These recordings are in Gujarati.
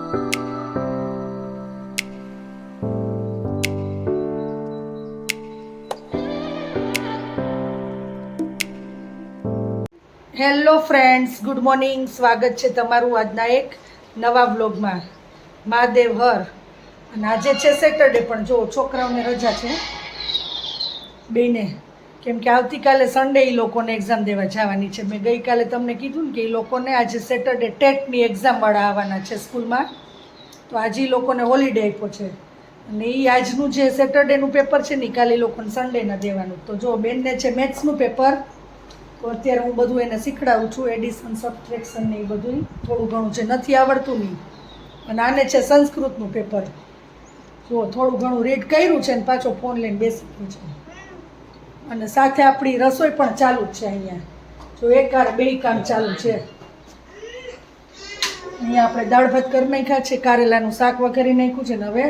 Hello friends, good morning. સ્વાગત છે તમારું આજના એક નવા વ્લોગમાં. મહાદેવ હર. અને આજે છે સેટરડે, પણ જો છોકરાઓને રજા છે બેને, કેમ કે આવતીકાલે સન્ડે એ લોકોને એક્ઝામ દેવા જવાની છે. મેં ગઈકાલે તમને કીધું ને કે એ લોકોને આજે સેટરડે ટેટની એક્ઝામવાળા આવવાના છે સ્કૂલમાં, તો આજે એ લોકોને હોલિડે આપ્યો છે. અને એ આજનું જે સેટરડેનું પેપર છે ને કાલે એ લોકોને સન્ડેના દેવાનું. તો જો બેનને છે મેથ્સનું પેપર, તો અત્યારે હું બધું એને શીખડાવું છું, એડિશન સબટ્રેક્શન ને એ બધું થોડું ઘણું જે નથી આવડતું નહીં. અને આને છે સંસ્કૃતનું પેપર. જો થોડું ઘણું રીડ કર્યું છે ને પાછો ફોન લઈને બેસી ગયું છે. અને સાથે આપણી રસોઈ પણ ચાલુ જ છે અહીંયા. જો એકાર બે કામ ચાલુ છે. અહીંયા આપણે દાળ ભાત કરી નાખ્યા છે, કારેલાનું શાક વઘારી નાખ્યું છે ને હવે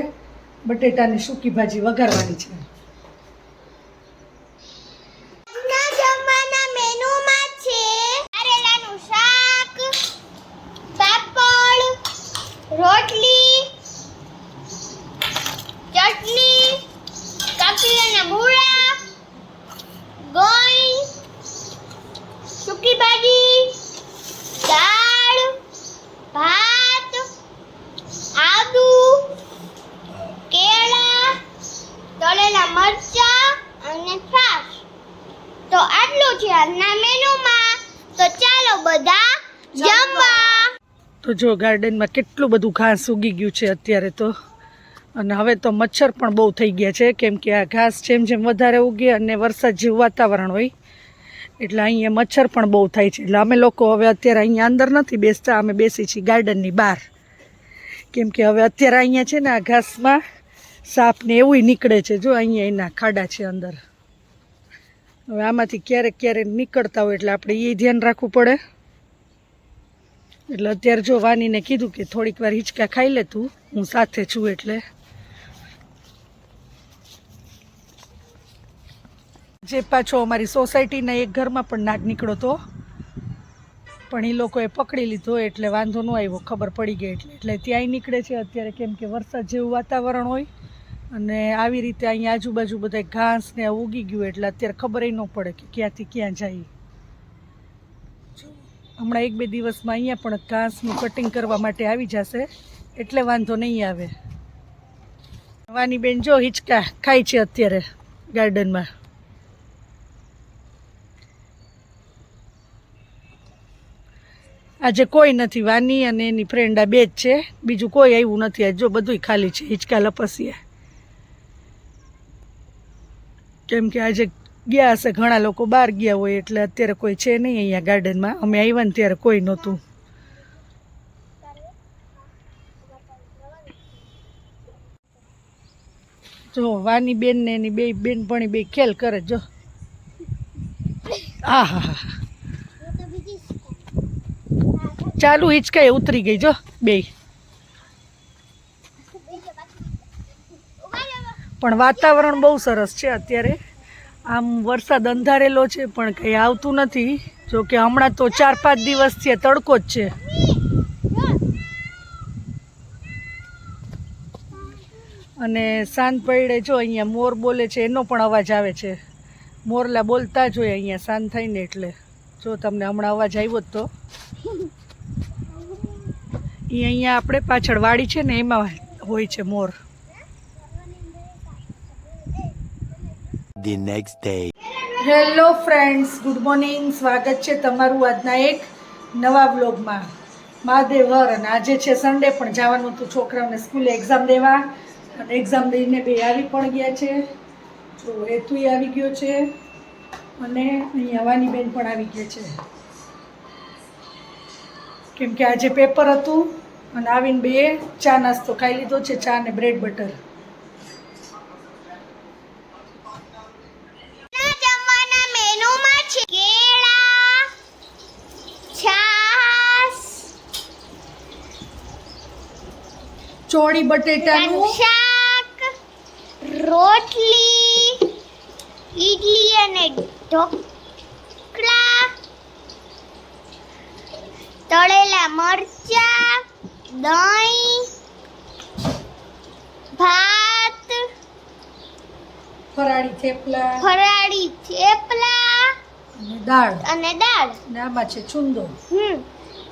બટેટાની સૂકી ભાજી વઘારવાની છે. રોટલી, ચટણી, કાકડીના મૂળા, ગોળ, સૂકી ભાજી, દાળ, ભાત, આદુ, કેળા, તળેલા મરચાં અને છાશ. તો આટલું છે આજના મેનુમાં. તો ચાલો બધા જમવા. તો જો ગાર્ડનમાં કેટલું બધું ઘાસ ઉગી ગયું છે અત્યારે તો. અને હવે તો મચ્છર પણ બહુ થઈ ગયા છે, કેમ કે આ ઘાસ જેમ જેમ વધારે ઉગે અને વરસાદ જેવું વાતાવરણ હોય એટલે અહીંયા મચ્છર પણ બહુ થાય છે. એટલે અમે લોકો હવે અત્યારે અહીંયા અંદર નથી બેસતા, અમે બેસી છીએ ગાર્ડનની બહાર, કેમ કે હવે અત્યારે અહીંયા છે ને આ ઘાસમાં સાપ ને એવું નીકળે છે. જો અહીંયા એના ખાડા છે અંદર. હવે આમાંથી ક્યારેક ક્યારેક નીકળતા હોય એટલે આપણે એ ધ્યાન રાખવું પડે. એટલે અત્યારે જો વાનીને કીધું કે થોડીક વાર હિંચકા ખાઈ લે તું, હું સાથે છું એટલે. જે પાછો અમારી સોસાયટીના એક ઘરમાં પણ નાગ નીકળ્યો હતો, પણ એ લોકોએ પકડી લીધો એટલે વાંધો ન આવ્યો, ખબર પડી ગઈ એટલે ત્યાંય નીકળે છે અત્યારે, કેમ કે વરસાદ જેવું વાતાવરણ હોય અને આવી રીતે અહીંયા આજુબાજુ બધા ઘાસ ને ઉગી ગયું એટલે અત્યારે ખબર ન પડે કે ક્યાંથી ક્યાં જાય. હમણાં એક બે દિવસમાં અહીંયા પણ ઘાસનું કટિંગ કરવા માટે આવી જશે એટલે વાંધો નહીં આવે. વાની બેન જો હિંચકા ખાય છે અત્યારે ગાર્ડનમાં. આજે કોઈ નથી, વાની અને એની ફ્રેન્ડ આ બે જ છે, બીજું કોઈ આવ્યું નથી. આજે જો બધુંય ખાલી છે, હિંચકા લપસ્યા, કેમ કે આજે ગયા હશે ઘણા લોકો, બહાર ગયા હોય એટલે અત્યારે કોઈ છે નહીં અહીંયા ગાર્ડનમાં. અમે આવ્યા ને ત્યારે કોઈ નહોતું. જો વાની બેન ને એની બે બેનપણી બે ખેલ કરે. જો હા હા હા ચાલુ હિંચકાએ ઉતરી ગઈ જો બે. પણ વાતાવરણ બહુ સરસ છે અત્યારે. આમ વરસાદ અંધારેલો છે પણ કંઈ આવતું નથી. જો કે હમણાં તો 4-5 દિવસથી તડકો જ છે. અને સાંજ પડે જો અહીંયા મોર બોલે છે, એનો પણ અવાજ આવે છે. મોરલા બોલતા જ હોય અહીંયા સાંજ થઈને, એટલે જો તમને હમણાં અવાજ આવ્યો જ તો એ અહીંયા આપણે પાછળ વાડી છે ને એમાં હોય છે મોર. The next day. Hello friends, good morning. સ્વાગત છે તમારું આજના એક નવા વ્લોગમાં. મહાદેવ હર. અને આજે છે સન્ડે, પણ જવાનું હતું છોકરાઓને સ્કૂલે એક્ઝામ દેવા, અને એક્ઝામ દઈને બે આવી પણ ગયા છે. જો હેતુય આવી ગયો છે અને અહીંયા વાની બેન પણ આવી ગયા છે, કેમ કે આજે પેપર હતું. અને આવીને બે ચા નાસ્તો ખાઈ લીધો છે, ચા ને બ્રેડ બટર. ચોળી બટેટાનું શાક, રોટલી, ઈડલી અને ઢોકળા, તળેલા મરચા, દહીં, ફરાળી થેપલા ફરાળી થેપલા અને દાળ અને આમાં છે છુંદો.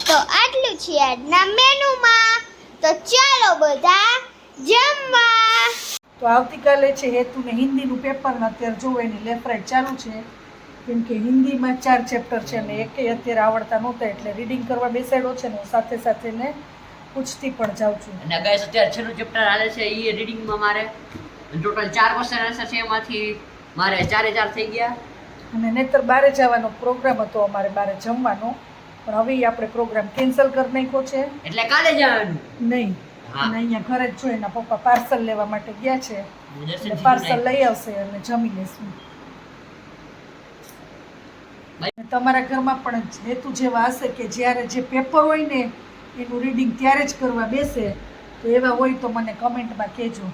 તો આટલું છે આજના મેનુમાં. તો ચાલો બધા જમવા. તો આવતીકાલે છે હેતુને હિન્દીનું પેપર અત્યારે જો એની લેફ્ટ રાઈટ ચાલુ છે કેમ કે હિન્દીમાં 4 ચેપ્ટર છે અને એકેય અત્યારે આવડતા નહોતા એટલે રીડિંગ કરવા બેસાડ્યો છે ને હું સાથે સાથે ને પૂછતી પણ જાઉં છું. અને ગાઈસ અત્યારે છેલ્લું ચેપ્ટર હાલે છે એ રીડિંગમાં મારે ટોટલ 4 ક્વેશ્ચન આન્સર છે એમાંથી મારે 4 થઈ ગયા. અને નહીંતર બહાર જવાનો પ્રોગ્રામ હતો અમારે બહાર જમવાનો પણ હવે આપણે પ્રોગ્રામ કેન્સલ કરી નાખ્યો છે એટલે કાલે જવાનું નહીં. અને અહીંયા ઘરે જ જો એના પપ્પા પાર્સલ લેવા માટે ગયા છે દર્શન એટલે પાર્સલ લઈ આવશે અને જમી લેશું. તમારા ઘરમાં પણ હેતુ જેવા હશે કે જ્યારે જે પેપર હોય ને એનું રીડિંગ ત્યારે જ કરવા બેસે તો એવા હોય તો મને કમેન્ટમાં કહેજો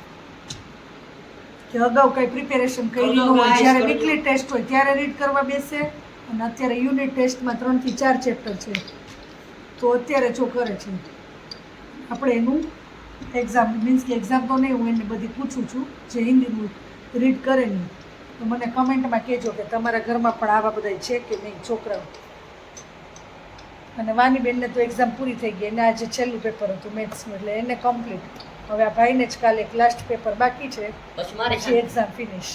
કે અગાઉ કંઈ પ્રિપેરેશન કરી ન હોય જ્યારે વીકલી ટેસ્ટ હોય ત્યારે રીડ કરવા બેસે અને અત્યારે યુનિટ ટેસ્ટમાં 3 થી 4 ચેપ્ટર છે તો અત્યારે જો કરે છે આપણે એનું એક્ઝામ મીન્સ કે એક્ઝામ તો નહીં હું એને બધી પૂછું છું જે હિન્દીનું રીડ કરે નહીં તો મને કમેન્ટમાં કહેજો કે તમારા ઘરમાં પણ આવા બધા છે કે નહીં છોકરાઓ. અને વાનીબેનને તો એક્ઝામ પૂરી થઈ ગઈ એને આજે છેલ્લું પેપર હતું મેથ્સનું એટલે એને કમ્પ્લીટ. હવે આ ભાઈને જ કાલે એક લાસ્ટ પેપર બાકી છે પછી મારે પછી એક્ઝામ ફિનિશ.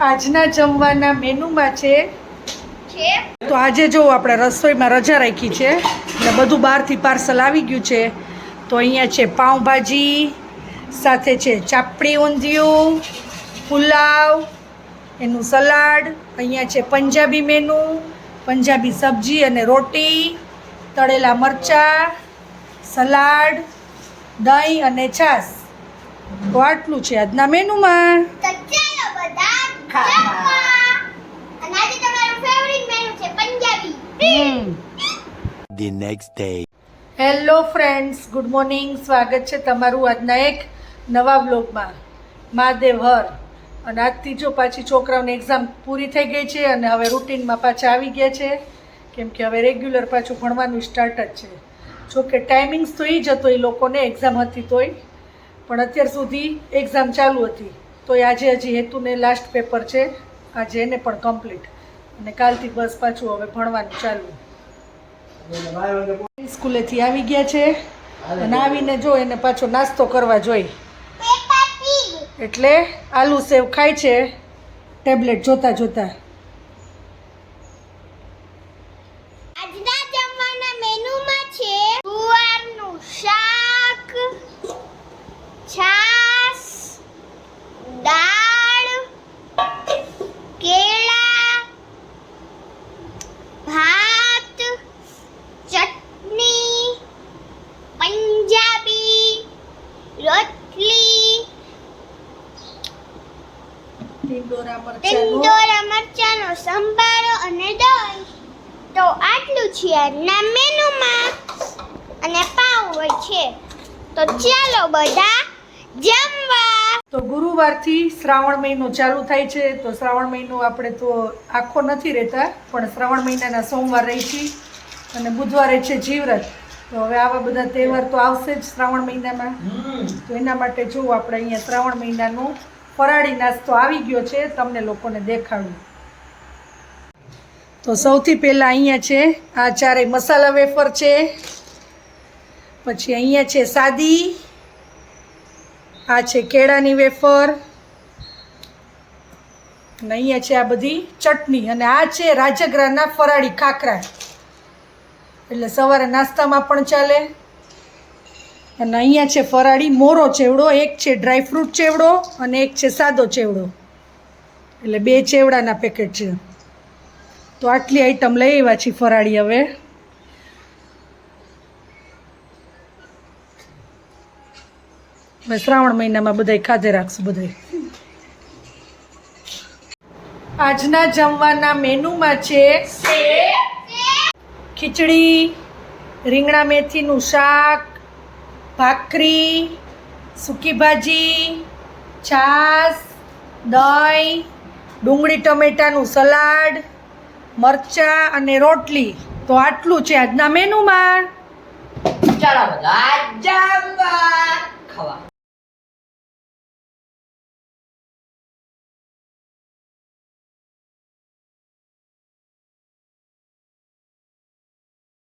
આજના જમવાના મેનુમાં છે તો આજે જો આપણે રસોઈમાં રજા રાખી છે એટલે બધું બહારથી પાર્સલ આવી ગયું છે. તો અહીંયા છે પાઉંભાજી સાથે છે ચાપડી ઊંધિયું પુલાવ એનું સલાડ. અહીંયા છે પંજાબી મેનુ પંજાબી સબ્જી અને રોટી તળેલા મરચાં સલાડ દહીં અને છાશ. તો આટલું છે આજના મેનુમાં. તો ચાલો બધા જમવા. અને આજે તમારું ફેવરિટ મેનુ છે Punjabi. The next day. Hello friends, good morning. સ્વાગત છે તમારું આજના એક નવા વ્લોગમાં. મહાદેવ હર. અને આજથી જો પાછી છોકરાઓની એક્ઝામ પૂરી થઈ ગઈ છે અને હવે રૂટીનમાં પાછા આવી ગયા છે કેમ કે હવે રેગ્યુલર પાછું ભણવાનું સ્ટાર્ટ જ છે. જોકે ટાઈમિંગ્સ તો એ જ હતો એ લોકોને એક્ઝામ હતી તોય પણ અત્યાર સુધી એક્ઝામ ચાલુ હતી તોય આજે હજી હેતુને લાસ્ટ પેપર છે આજે એને પણ કમ્પ્લીટ અને કાલથી બસ પાછું હવે ભણવાનું ચાલુ. સ્કૂલેથી આવી ગયા છે અને આવીને જો એને પાછો નાસ્તો કરવા જોઈ એટલે આલુ સેવ ખાય છે ટેબ્લેટ જોતા જોતા. આજના જમવાના મેનુમાં છે ગુવારનું શાક છાશ દાળ કેળા ભાત ચટણી પંજાબી રોટલી ટિંડોરા મરચાંનો સંભારો અને દહીં. તો આટલું છે આજના મેનુમાં અને પાવ હોય છે. તો ચાલો બધા જમવા. તો ગુરુવારથી શ્રાવણ મહિનો ચાલુ થાય છે તો શ્રાવણ મહિનો આપણે તો આખો નથી રહેતા પણ શ્રાવણ મહિનાના સોમવાર રહી છે અને બુધવારે છે જીવરત. તો હવે આવા બધા તહેવાર તો આવશે જ શ્રાવણ મહિનામાં તો એના માટે જો આપણે અહીંયા શ્રાવણ મહિનાનો ફરાળી નાસ્તો આવી ગયો છે તમને લોકોને દેખાડું. તો સૌથી પહેલાં અહીંયા છે આ ચારેય મસાલા વેફર છે પછી અહીંયા છે સાદી આ છે કેળાની વેફર અને અહીંયા છે આ બધી ચટણી અને આ છે રાજગરાના ફરાળી ખાખરા એટલે સવારે નાસ્તામાં પણ ચાલે. અને અહીંયા છે ફરાળી મોરો ચેવડો એક છે ડ્રાયફ્રૂટ ચેવડો અને એક છે સાદો ચેવડો એટલે 2 ચેવડાના પેકેટ છે. તો આટલી આઈટમ લઈ આવ્યા છીએ ફરાળી. હવે શ્રાવણ મહિનામાં બધાય ખાધે રાખશું બધાય. આજના જમવાના મેનુમાં છે ખીચડી રીંગણા મેથીનું શાક ભાખરી સૂકી ભાજી છાશ દહીં ડુંગળી ટમેટાનું સલાડ મરચાં અને રોટલી. તો આટલું છે આજના મેનુમાં. ચાલો બધા